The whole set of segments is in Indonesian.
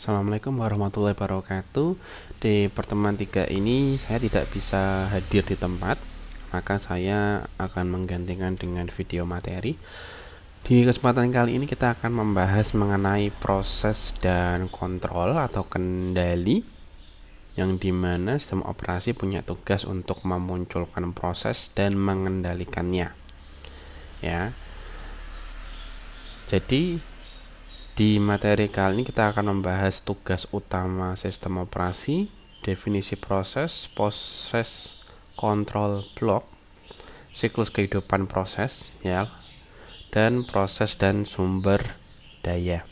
Assalamualaikum warahmatullahi wabarakatuh. Di pertemuan 3 ini saya tidak bisa hadir di tempat, maka saya akan menggantikan dengan video materi. Di kesempatan kali ini kita akan membahas mengenai proses dan kontrol atau kendali, yang dimana sistem operasi punya tugas untuk memunculkan proses dan mengendalikannya. Ya, jadi di materi kali ini kita akan membahas tugas utama sistem operasi, definisi proses, proses kontrol blok, siklus kehidupan proses, ya, dan proses dan sumber daya.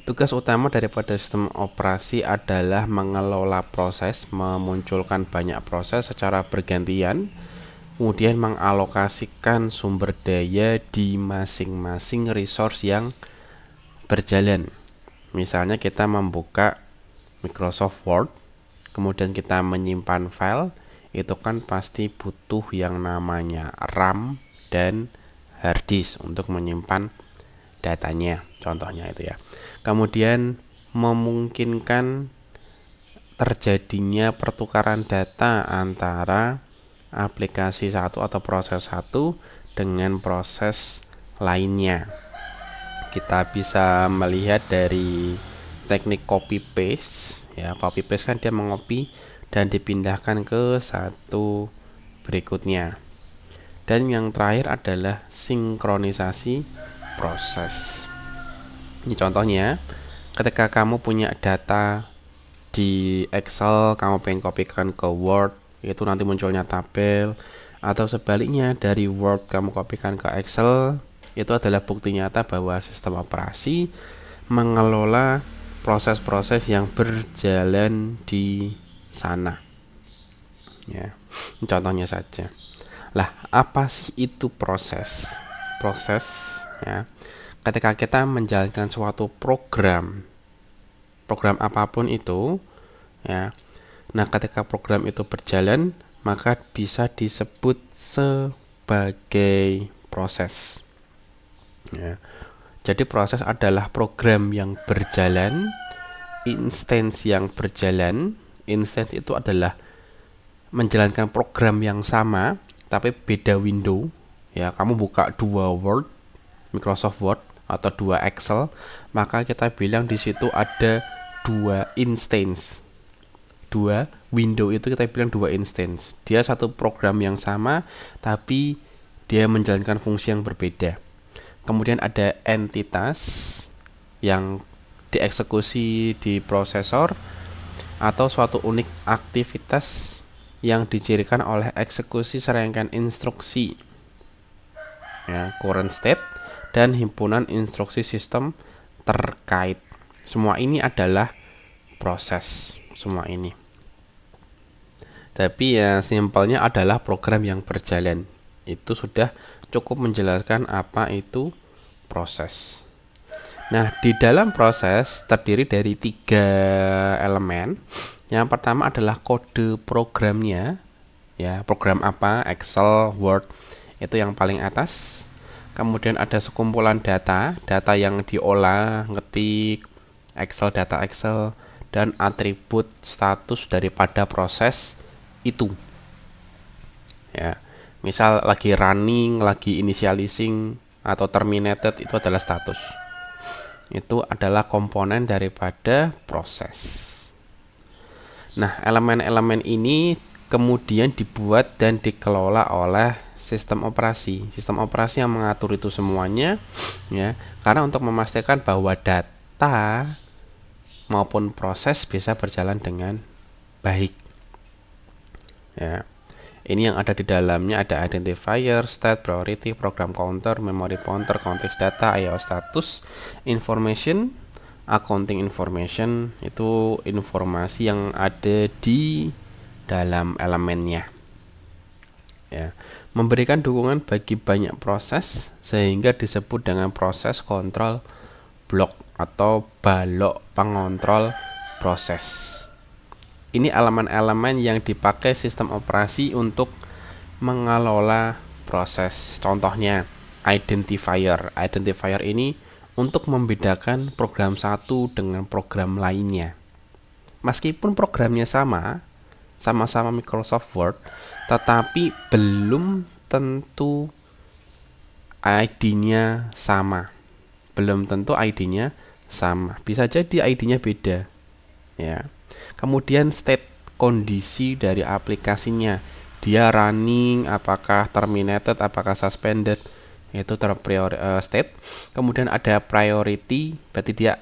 Tugas utama daripada sistem operasi adalah mengelola proses, memunculkan banyak proses secara bergantian, kemudian mengalokasikan sumber daya di masing-masing resource yang berjalan. Misalnya kita membuka Microsoft Word, kemudian kita menyimpan file, itu kan pasti butuh yang namanya RAM dan hard disk untuk menyimpan datanya, contohnya itu ya. Kemudian memungkinkan terjadinya pertukaran data antara aplikasi satu atau proses satu dengan proses lainnya. Kita bisa melihat dari teknik copy paste, ya. Copy paste kan dia mengopi dan dipindahkan ke satu berikutnya. Dan yang terakhir adalah sinkronisasi proses. Ini contohnya, ketika kamu punya data di Excel, kamu pengen kopikan ke Word, itu nanti munculnya tabel, atau sebaliknya dari Word kamu kopikan ke Excel, itu adalah bukti nyata bahwa sistem operasi mengelola proses-proses yang berjalan di sana. Ya, contohnya saja. Lah, apa sih itu proses? Proses, ya, ketika kita menjalankan suatu program apapun itu, ya. Nah, ketika program itu berjalan, maka bisa disebut sebagai proses. Ya. Jadi proses adalah program yang berjalan, instance yang berjalan. Instance itu adalah menjalankan program yang sama tapi beda window. Ya, kamu buka dua Word, Microsoft Word atau dua Excel, maka kita bilang di situ ada dua instance. Dua window itu kita bilang dua instance. Dia satu program yang sama tapi dia menjalankan fungsi yang berbeda. Kemudian ada entitas yang dieksekusi di prosesor atau suatu unit aktivitas yang dicirikan oleh eksekusi serangkaian instruksi, ya, current state dan himpunan instruksi sistem terkait. Semua ini adalah proses, semua ini. Tapi ya simpelnya adalah program yang berjalan. Itu sudah cukup menjelaskan apa itu proses. Nah, di dalam proses terdiri dari 3 elemen. Yang pertama adalah kode programnya, ya, program apa, Excel, Word, itu yang paling atas. Kemudian ada sekumpulan data yang diolah, ngetik, Excel, data Excel, dan atribut status daripada proses itu. Ya. Misal lagi running, lagi initializing, atau terminated, itu adalah status. Itu adalah komponen daripada proses. Nah, elemen-elemen ini kemudian dibuat dan dikelola oleh sistem operasi. Sistem operasi yang mengatur itu semuanya, ya. Karena untuk memastikan bahwa data maupun proses bisa berjalan dengan baik. Ya. Ini yang ada di dalamnya ada identifier, state, priority, program counter, memory pointer, context data, IO status, information, accounting information. Itu informasi yang ada di dalam elemennya. Ya. Memberikan dukungan bagi banyak proses sehingga disebut dengan proses kontrol blok atau balok pengontrol proses. Ini elemen-elemen yang dipakai sistem operasi untuk mengelola proses. Contohnya identifier. Identifier ini untuk membedakan program satu dengan program lainnya. Meskipun programnya sama-sama Microsoft Word, tetapi belum tentu ID-nya sama. Belum tentu ID-nya sama. Bisa jadi ID-nya beda. Ya. Kemudian state, kondisi dari aplikasinya. Dia running, apakah terminated, apakah suspended, itu state. Kemudian ada priority, berarti dia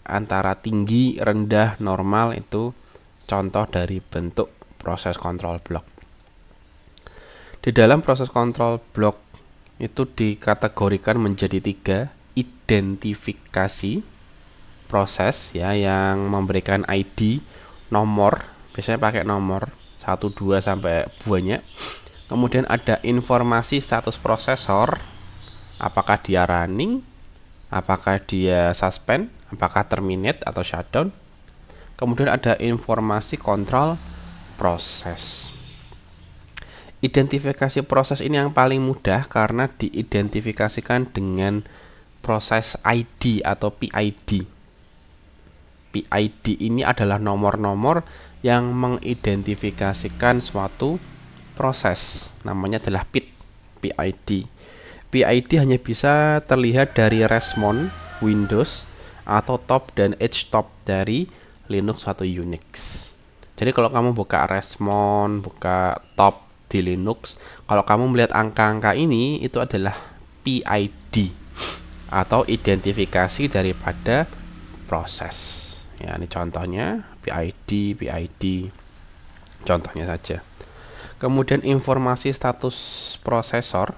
antara tinggi, rendah, normal, itu contoh dari bentuk proses control block. Di dalam proses control block itu dikategorikan menjadi 3: identifikasi proses, ya, yang memberikan ID, nomor, biasanya pakai nomor 1, 2 sampai banyak. Kemudian ada informasi status prosesor, apakah dia running, apakah dia suspend, apakah terminate atau shutdown. Kemudian ada informasi kontrol proses. Identifikasi proses ini yang paling mudah karena diidentifikasikan dengan proses ID atau PID. PID ini adalah nomor-nomor yang mengidentifikasikan suatu proses. Namanya adalah PID. PID hanya bisa terlihat dari Resmon Windows atau top dan edge top dari Linux atau Unix. Jadi kalau kamu buka Resmon, buka top di Linux, kalau kamu melihat angka-angka ini, itu adalah PID atau identifikasi daripada proses. Ya, ini contohnya PID, contohnya saja. Kemudian informasi status prosesor,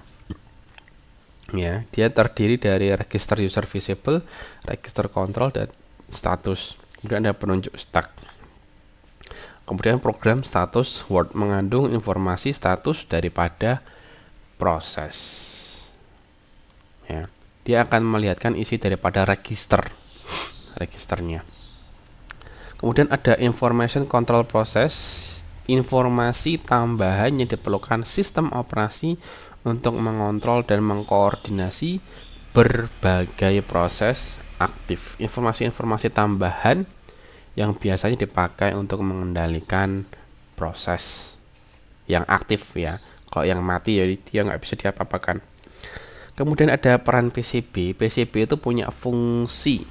ya, dia terdiri dari register user visible, register control, dan status. Kemudian ada penunjuk stack. Kemudian program status Word mengandung informasi status daripada proses. Ya, dia akan melihatkan isi daripada registernya. Kemudian ada information control process, informasi tambahan yang diperlukan sistem operasi untuk mengontrol dan mengkoordinasi berbagai proses aktif. Informasi-informasi tambahan yang biasanya dipakai untuk mengendalikan proses yang aktif, ya. Kalau yang mati, jadi dia nggak bisa diapa-apakan. Kemudian ada peran PCB. PCB itu punya fungsi,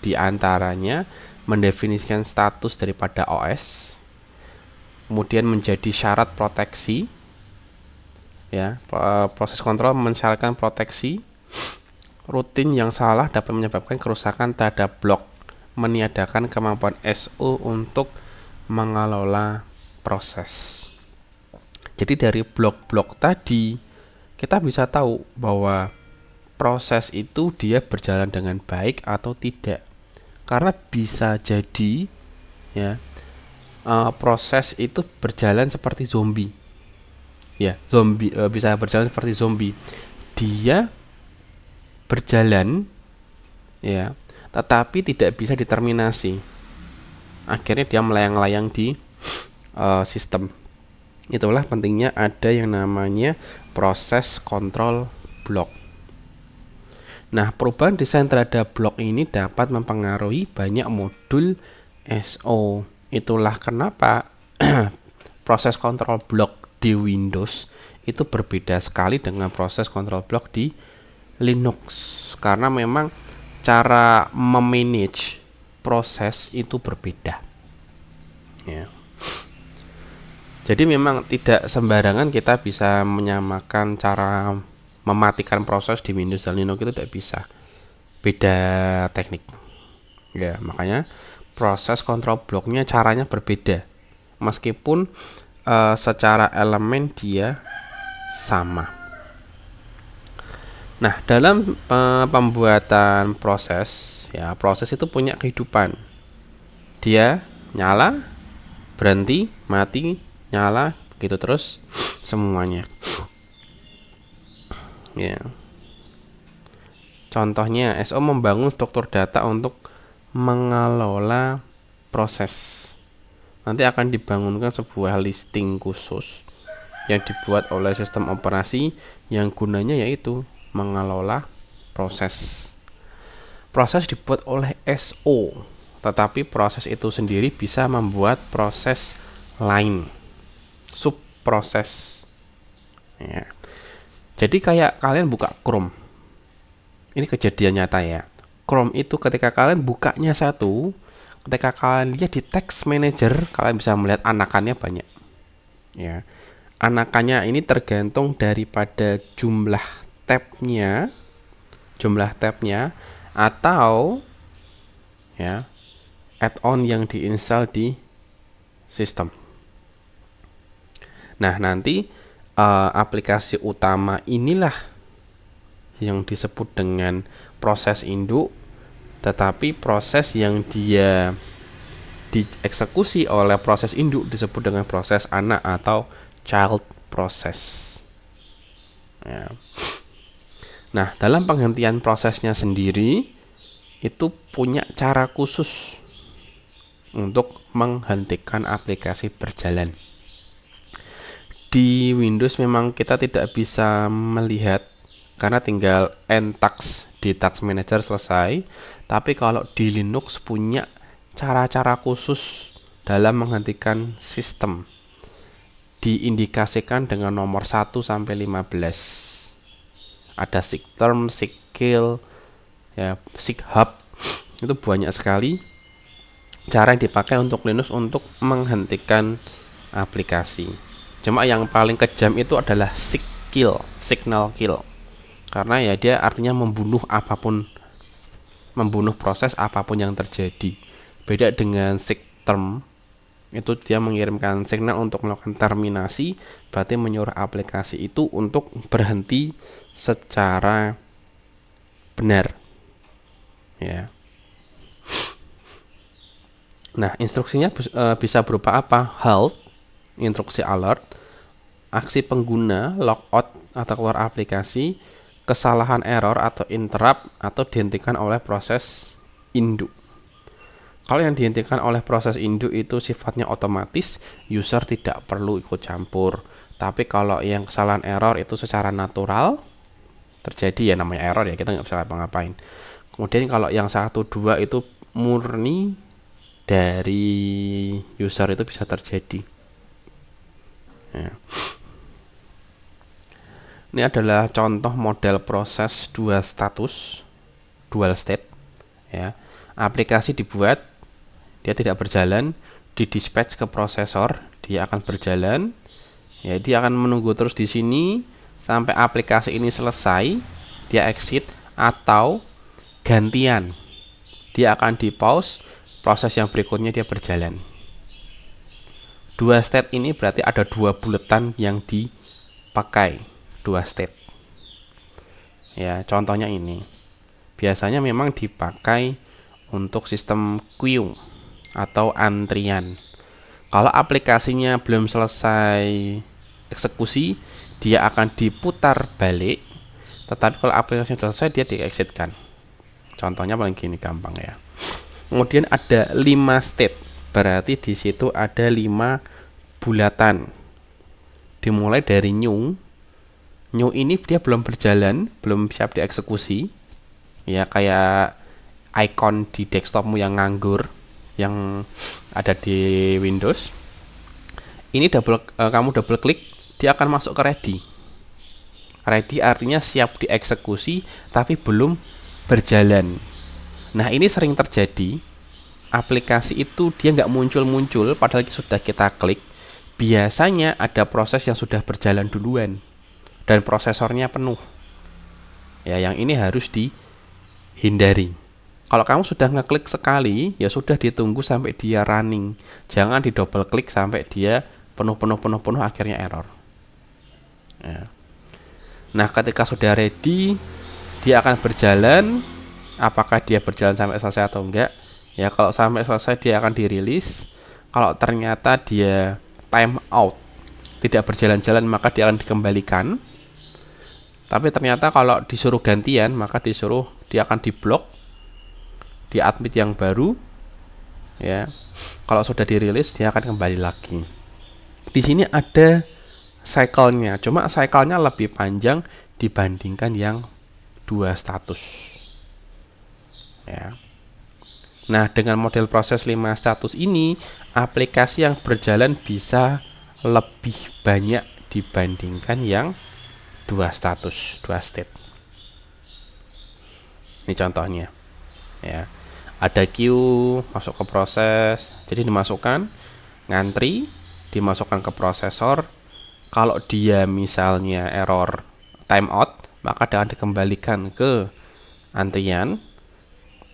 diantaranya mendefinisikan status daripada OS, kemudian menjadi syarat proteksi, ya. Proses kontrol mensyaratkan proteksi. Rutin yang salah dapat menyebabkan kerusakan terhadap blok, meniadakan kemampuan SO untuk mengelola proses. Jadi dari blok-blok tadi kita bisa tahu bahwa proses itu dia berjalan dengan baik atau tidak. Karena bisa jadi, ya, proses itu berjalan seperti zombie. Ya, zombie bisa berjalan seperti zombie. Dia berjalan, ya, tetapi tidak bisa diterminasi. Akhirnya dia melayang-layang di sistem. Itulah pentingnya ada yang namanya proses control block. Nah, perubahan desain terhadap blok ini dapat mempengaruhi banyak modul SO. Itulah kenapa proses control block di Windows itu berbeda sekali dengan proses control block di Linux, karena memang cara memanage proses itu berbeda, ya. Jadi memang tidak sembarangan kita bisa menyamakan cara mematikan proses di Windows dan Linux, itu tidak bisa. Beda teknik. Ya, makanya proses control blocknya caranya berbeda. Meskipun secara elemen dia sama. Nah, dalam pembuatan proses, ya, proses itu punya kehidupan. Dia nyala, berhenti, mati, nyala, gitu terus semuanya. Ya. Contohnya, SO membangun struktur data untuk mengelola proses. Nanti akan dibangunkan sebuah listing khusus yang dibuat oleh sistem operasi yang gunanya yaitu mengelola proses. proses dibuat oleh SO, tetapi proses itu sendiri bisa membuat proses lain, subproses. Ya. Jadi kayak kalian buka Chrome, ini kejadian nyata ya. Chrome itu ketika kalian bukanya satu, ketika kalian lihat di text manager, kalian bisa melihat anakannya banyak. Ya, anakannya ini tergantung daripada jumlah tabnya, atau ya add-on yang diinstal di sistem. Nah, nanti aplikasi utama inilah yang disebut dengan proses induk, tetapi proses yang dia dieksekusi oleh proses induk disebut dengan proses anak atau child process. Ya. Nah, dalam penghentian prosesnya sendiri itu punya cara khusus untuk menghentikan aplikasi berjalan. Di Windows memang kita tidak bisa melihat karena tinggal end task di task manager selesai, tapi kalau di Linux punya cara-cara khusus dalam menghentikan sistem. Diindikasikan dengan nomor 1 sampai 15. Ada sigterm, sigkill, ya, sighub. Itu banyak sekali cara yang dipakai untuk Linux untuk menghentikan aplikasi. Cuma yang paling kejam itu adalah sigkill, signal kill. Karena ya dia artinya membunuh apapun, membunuh proses apapun yang terjadi. Beda dengan sigterm, itu dia mengirimkan signal untuk melakukan terminasi, berarti menyuruh aplikasi itu untuk berhenti secara benar. Ya. Nah, instruksinya bisa berupa apa? Halt, instruksi alert, aksi pengguna, logout atau keluar aplikasi, kesalahan error atau interrupt, atau dihentikan oleh proses induk. Kalau yang dihentikan oleh proses induk itu sifatnya otomatis, user tidak perlu ikut campur. Tapi kalau yang kesalahan error itu secara natural terjadi, ya namanya error ya, kita nggak bisa ngapa-ngapain. Kemudian kalau yang 1-2 itu murni dari user itu bisa terjadi. Ya. Ini adalah contoh model proses dual state. Ya. Aplikasi dibuat, dia tidak berjalan, di dispatch ke prosesor, dia akan berjalan. Ya, dia akan menunggu terus di sini sampai aplikasi ini selesai, dia exit, atau gantian, dia akan di pause, proses yang berikutnya dia berjalan. Dua state ini berarti ada dua buletan yang dipakai, dua state. Ya, contohnya ini. Biasanya memang dipakai untuk sistem queue atau antrian. Kalau aplikasinya belum selesai eksekusi, dia akan diputar balik. Tetapi kalau aplikasinya sudah selesai, dia di-exitkan. Contohnya paling gini gampang ya. Kemudian ada 5 state. Berarti di situ ada 5 bulatan. Dimulai dari new. New ini dia belum berjalan, belum siap dieksekusi. Ya kayak icon di desktopmu yang nganggur yang ada di Windows. Ini kamu double klik, dia akan masuk ke ready. Ready artinya siap dieksekusi tapi belum berjalan. Nah, ini sering terjadi. Aplikasi itu dia nggak muncul-muncul padahal sudah kita klik. Biasanya ada proses yang sudah berjalan duluan dan prosesornya penuh. Ya, yang ini harus dihindari. Kalau kamu sudah ngeklik sekali, ya sudah ditunggu sampai dia running. Jangan di double klik sampai dia penuh akhirnya error. Ya. Nah, ketika sudah ready, dia akan berjalan. Apakah dia berjalan sampai selesai atau enggak? Ya, kalau sampai selesai dia akan dirilis. Kalau ternyata dia time out, tidak berjalan-jalan, maka dia akan dikembalikan. Tapi ternyata kalau disuruh gantian, maka dia akan diblok, diadmit yang baru. Ya, kalau sudah dirilis dia akan kembali lagi. Di sini ada cycle-nya, cuma cycle-nya lebih panjang dibandingkan yang dua status. ya. Nah, dengan model proses 5 status ini, aplikasi yang berjalan bisa lebih banyak dibandingkan yang 2 status, 2 state. Ini contohnya, ya. Ada queue, masuk ke proses, jadi dimasukkan, ngantri, dimasukkan ke prosesor. Kalau dia misalnya error timeout, maka dia akan dikembalikan ke antrian.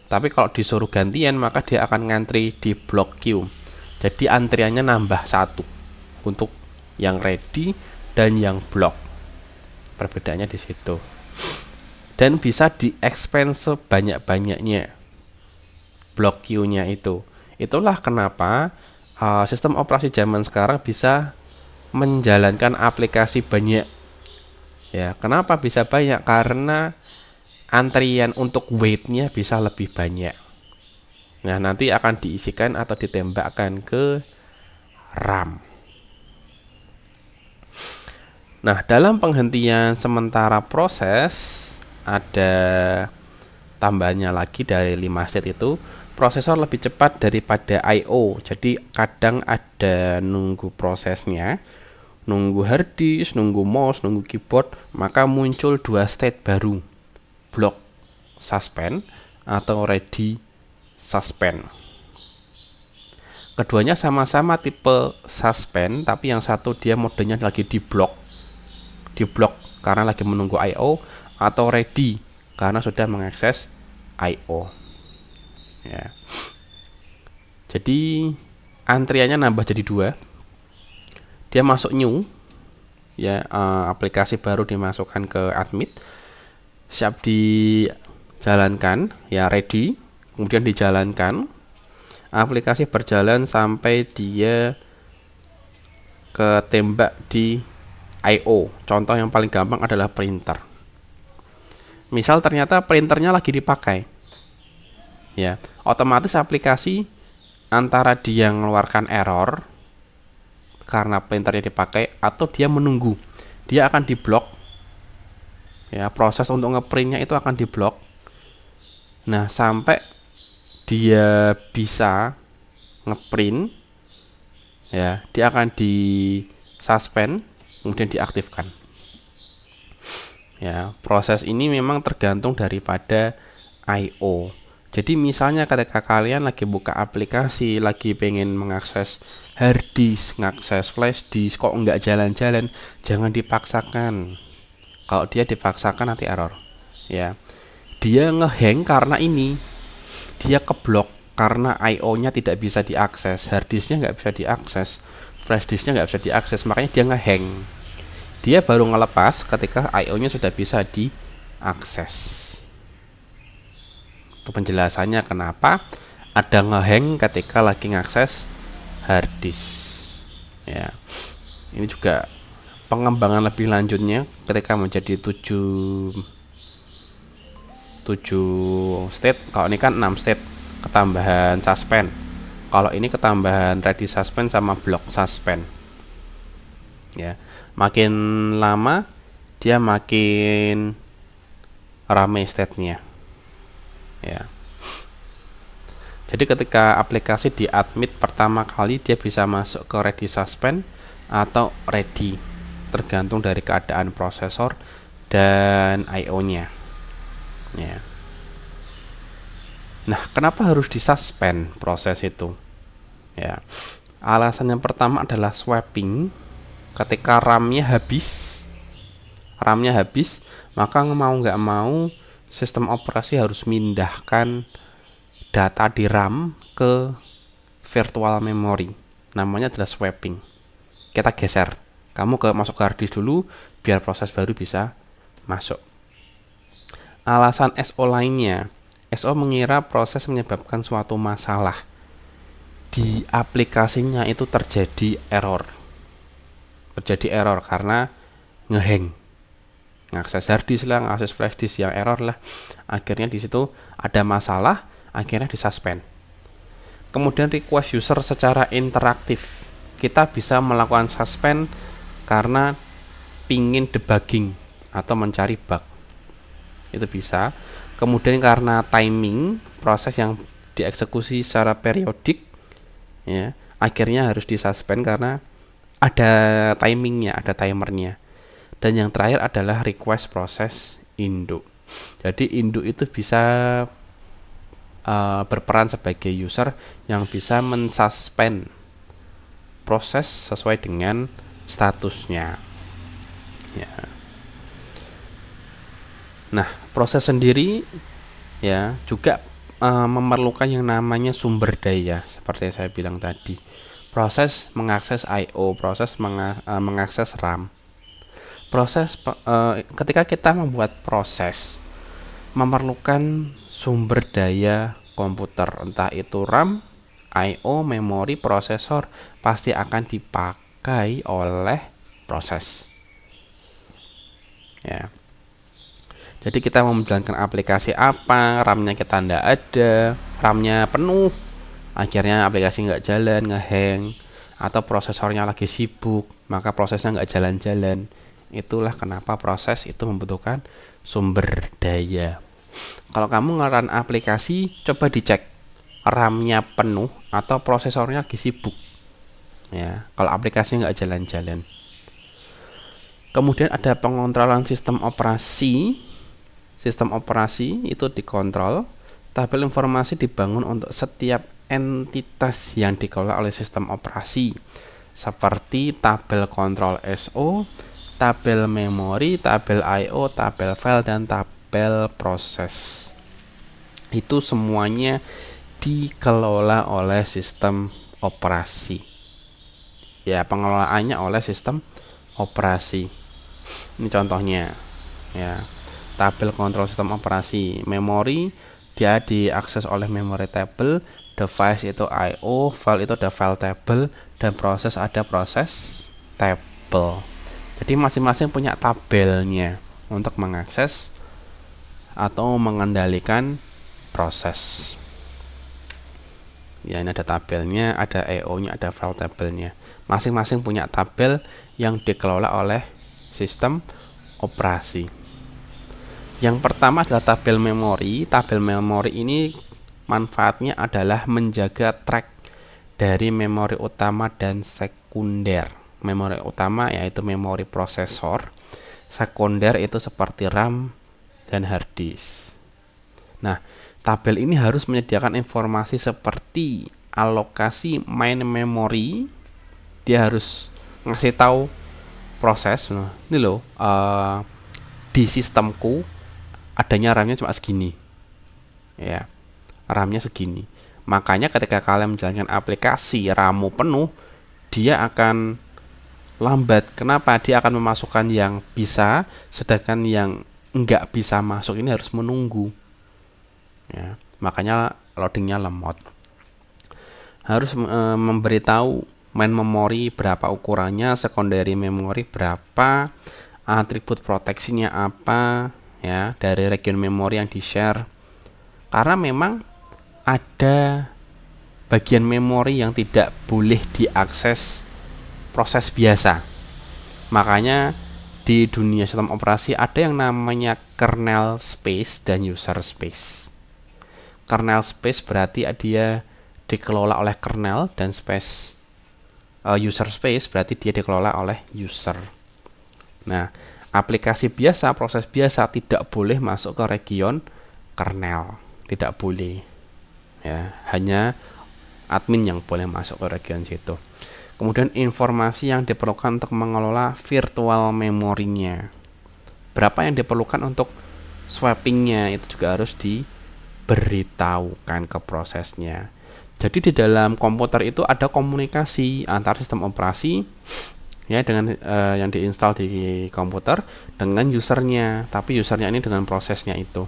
Tapi kalau disuruh gantian, maka dia akan ngantri di blok queue. Jadi antriannya nambah 1 untuk yang ready dan yang block. Perbedaannya di situ. Dan bisa di-expand sebanyak-banyaknya blok queue-nya itu. Itulah kenapa sistem operasi zaman sekarang bisa menjalankan aplikasi banyak. Ya, kenapa bisa banyak? Karena antrian untuk wait-nya bisa lebih banyak. Nah, nanti akan diisikan atau ditembakkan ke RAM. Nah, dalam penghentian sementara proses ada tambahannya lagi dari 5 state itu, prosesor lebih cepat daripada I/O. Jadi kadang ada nunggu prosesnya, nunggu hard disk, nunggu mouse, nunggu keyboard, maka muncul 2 state baru, block suspend atau ready suspend. Keduanya sama-sama tipe suspend, tapi yang satu dia modenya lagi di block karena lagi menunggu I/O, atau ready karena sudah mengakses I/O. Ya. Jadi antriannya nambah jadi 2. Dia masuk new, ya, aplikasi baru dimasukkan ke admit, siap dijalankan, ya, ready, kemudian dijalankan, aplikasi berjalan sampai dia ketembak di I/O. Contoh yang paling gampang adalah printer. Misal ternyata printernya lagi dipakai, ya, otomatis aplikasi antara dia mengeluarkan error karena printernya dipakai atau dia menunggu, dia akan diblok, ya, proses untuk ngeprintnya itu akan diblok. Nah, sampai dia bisa ngeprint, ya, dia akan di suspend kemudian diaktifkan. Ya, proses ini memang tergantung daripada I/O. Jadi misalnya ketika kalian lagi buka aplikasi, lagi pengen mengakses hard disk, mengakses flash disk, kok nggak jalan-jalan, jangan dipaksakan. Kalau dia dipaksakan nanti error. Ya, dia ngehang karena ini, dia keblok karena I/O-nya tidak bisa diakses, hard disknya nggak bisa diakses, flash disknya nggak bisa diakses, makanya dia ngehang. Dia baru ngelepas ketika I/O-nya sudah bisa diakses. Itu penjelasannya kenapa ada ngehang ketika lagi ngakses hard disk. Ya, ini juga pengembangan lebih lanjutnya ketika menjadi 7 state. Kalau ini kan 6 state, ketambahan suspend. Kalau ini ketambahan ready suspend sama block suspend. Ya, makin lama dia makin rame state-nya. Ya. Jadi ketika aplikasi di admit pertama kali, dia bisa masuk ke ready suspend atau ready, tergantung dari keadaan prosesor dan I/O-nya. Ya. Nah, kenapa harus disuspend proses itu? Ya. Alasan yang pertama adalah swapping. Ketika RAM-nya habis, maka mau nggak mau sistem operasi harus mindahkan data di RAM ke virtual memory. Namanya adalah swapping. Kita geser. Kamu masuk ke hard disk dulu biar proses baru bisa masuk. Alasan SO lainnya, SO mengira proses menyebabkan suatu masalah di aplikasinya itu terjadi error karena ngehang, ngakses hard disk lah, ngakses flash disk yang error lah, akhirnya di situ ada masalah, akhirnya disuspend. Kemudian request user secara interaktif, kita bisa melakukan suspend karena pingin debugging atau mencari bug, itu bisa. Kemudian karena timing proses yang dieksekusi secara periodik, ya, akhirnya harus disuspend karena ada timingnya, ada timernya. Dan yang terakhir adalah request proses induk. Jadi induk itu bisa berperan sebagai user yang bisa mensuspend proses sesuai dengan statusnya. Ya. Nah, proses sendiri ya juga memerlukan yang namanya sumber daya seperti yang saya bilang tadi. Proses mengakses I/O, proses mengakses RAM. Ketika kita membuat proses memerlukan sumber daya komputer, entah itu RAM, I/O, memori, prosesor, pasti akan dipakai oleh proses. Ya. Jadi kita mau menjalankan aplikasi apa, RAM-nya kita ndak ada, RAM-nya penuh, akhirnya aplikasi nggak jalan, ngehang, atau prosesornya lagi sibuk, maka prosesnya nggak jalan-jalan. Itulah kenapa proses itu membutuhkan sumber daya. Kalau kamu ngeran aplikasi, coba dicek RAM-nya penuh atau prosesornya lagi sibuk. Ya, kalau aplikasi nggak jalan-jalan. Kemudian ada pengontrolan sistem operasi. Sistem operasi itu dikontrol. Tabel informasi dibangun untuk setiap entitas yang dikelola oleh sistem operasi, seperti tabel kontrol SO, tabel memori, tabel I/O, tabel file, dan tabel proses. Itu semuanya dikelola oleh sistem operasi. Ya, pengelolaannya oleh sistem operasi. Ini contohnya. Ya. Tabel kontrol sistem operasi. Memori dia diakses oleh memory table, device itu I/O, file itu ada file table, dan proses ada proses table. Jadi masing-masing punya tabelnya untuk mengakses atau mengendalikan proses. Ya, ini ada tabelnya, ada I/O-nya, ada file table-nya. Masing-masing punya tabel yang dikelola oleh sistem operasi. Yang pertama adalah tabel memori. Tabel memori ini manfaatnya adalah menjaga track dari memori utama dan sekunder. Memori utama yaitu memori prosesor, sekunder itu seperti RAM dan hard disk. Nah, tabel ini harus menyediakan informasi seperti alokasi main memory. Dia harus ngasih tahu proses. Nah, ini loh, di sistemku adanya RAM-nya cuma segini, ya, RAM-nya segini. Makanya ketika kalian menjalankan aplikasi RAM-mu penuh, dia akan lambat. Kenapa? Dia akan memasukkan yang bisa, sedangkan yang enggak bisa masuk ini harus menunggu. Ya, makanya loadingnya lemot. Harus memberitahu main memory berapa ukurannya, secondary memory berapa, atribut proteksinya apa, ya, dari region memori yang di-share. Karena memang ada bagian memori yang tidak boleh diakses proses biasa. Makanya di dunia sistem operasi ada yang namanya kernel space dan user space. Kernel space berarti dia dikelola oleh kernel, dan space user space berarti dia dikelola oleh user. Nah, aplikasi biasa, proses biasa tidak boleh masuk ke region kernel, tidak boleh. Ya, hanya admin yang boleh masuk ke region situ. Kemudian informasi yang diperlukan untuk mengelola virtual memorinya. Berapa yang diperlukan untuk swappingnya itu juga harus diberitahukan ke prosesnya. Jadi di dalam komputer itu ada komunikasi antar sistem operasi, ya, dengan yang diinstal di komputer dengan usernya, tapi usernya ini dengan prosesnya itu.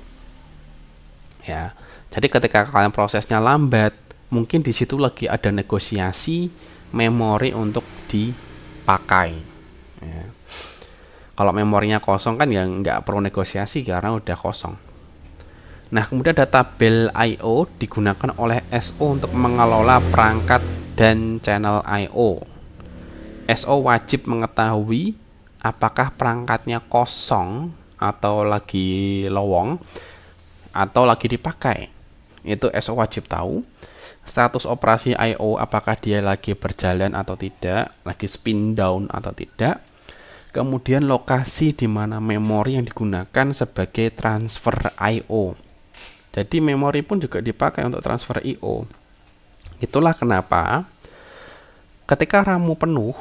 Ya, jadi ketika kalian prosesnya lambat, mungkin di situ lagi ada negosiasi memori untuk dipakai. Ya. Kalau memorinya kosong kan ya nggak perlu negosiasi karena udah kosong. Nah, kemudian ada tabel I/O digunakan oleh SO untuk mengelola perangkat dan channel I/O. SO wajib mengetahui apakah perangkatnya kosong atau lagi lowong atau lagi dipakai. Itu SO wajib tahu. Status operasi I/O, apakah dia lagi berjalan atau tidak, lagi spin down atau tidak. Kemudian lokasi di mana memori yang digunakan sebagai transfer I/O. Jadi memori pun juga dipakai untuk transfer I/O. Itulah kenapa ketika RAM penuh,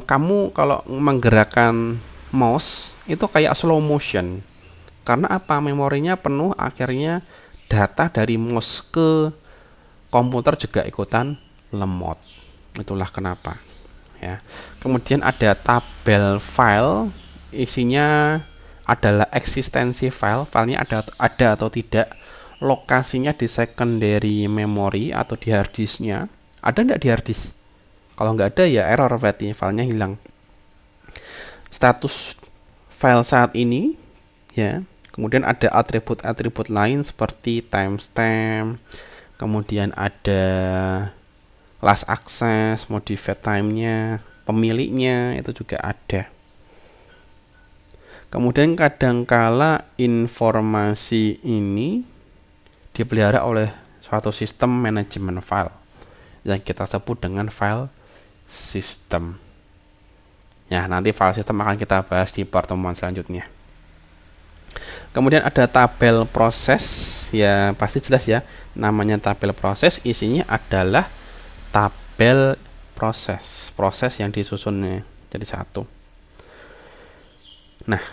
kamu kalau menggerakkan mouse itu kayak slow motion. Karena apa? Memorinya penuh, akhirnya data dari mouse ke komputer juga ikutan lemot. Itulah kenapa. Ya. Kemudian ada tabel file, isinya adalah eksistensi file, filenya ada atau tidak, lokasinya di secondary memory atau di hard disknya. Ada nggak di hard disk? Kalau nggak ada ya error, berarti filenya hilang. Status file saat ini, ya. Kemudian ada atribut-atribut lain seperti timestamp, kemudian ada last access, modified time-nya, pemiliknya itu juga ada. Kemudian kadangkala informasi ini dipelihara oleh suatu sistem manajemen file yang kita sebut dengan file system. Ya, nanti file system akan kita bahas di pertemuan selanjutnya. Kemudian ada tabel proses, ya pasti jelas ya, namanya tabel proses, isinya adalah tabel proses yang disusunnya jadi satu. Nah,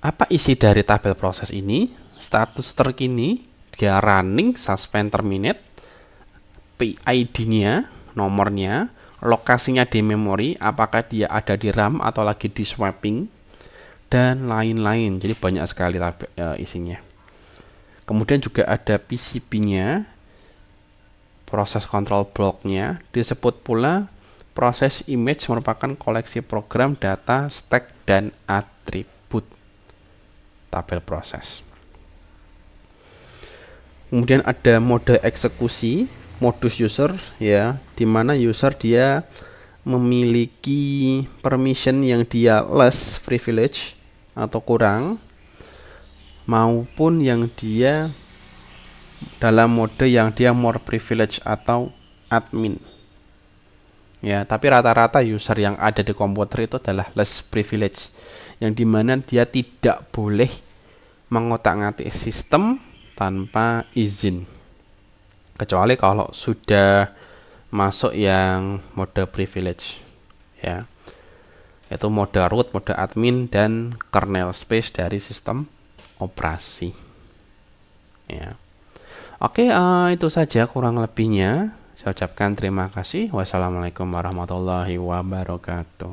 apa isi dari tabel proses ini? Status terkini, dia running, suspend, terminate, PID-nya, nomornya, lokasinya di memori, apakah dia ada di RAM atau lagi di swapping, dan lain-lain. Jadi banyak sekali isinya. Kemudian juga ada PCB-nya, proses control block-nya, disebut pula proses image, merupakan koleksi program, data, stack, dan atribut tabel proses. Kemudian ada mode eksekusi, modus user, ya, dimana user dia memiliki permission yang dia less privilege atau kurang, maupun yang dia dalam mode yang dia more privilege atau admin. Ya, tapi rata-rata user yang ada di komputer itu adalah less privilege, yang dimana dia tidak boleh mengotak-ngatik sistem tanpa izin, kecuali kalau sudah masuk yang mode privilege, ya, itu mode root, mode admin, dan kernel space dari sistem operasi. Ya. Oke, itu saja kurang lebihnya. Saya ucapkan terima kasih. Wassalamualaikum warahmatullahi wabarakatuh.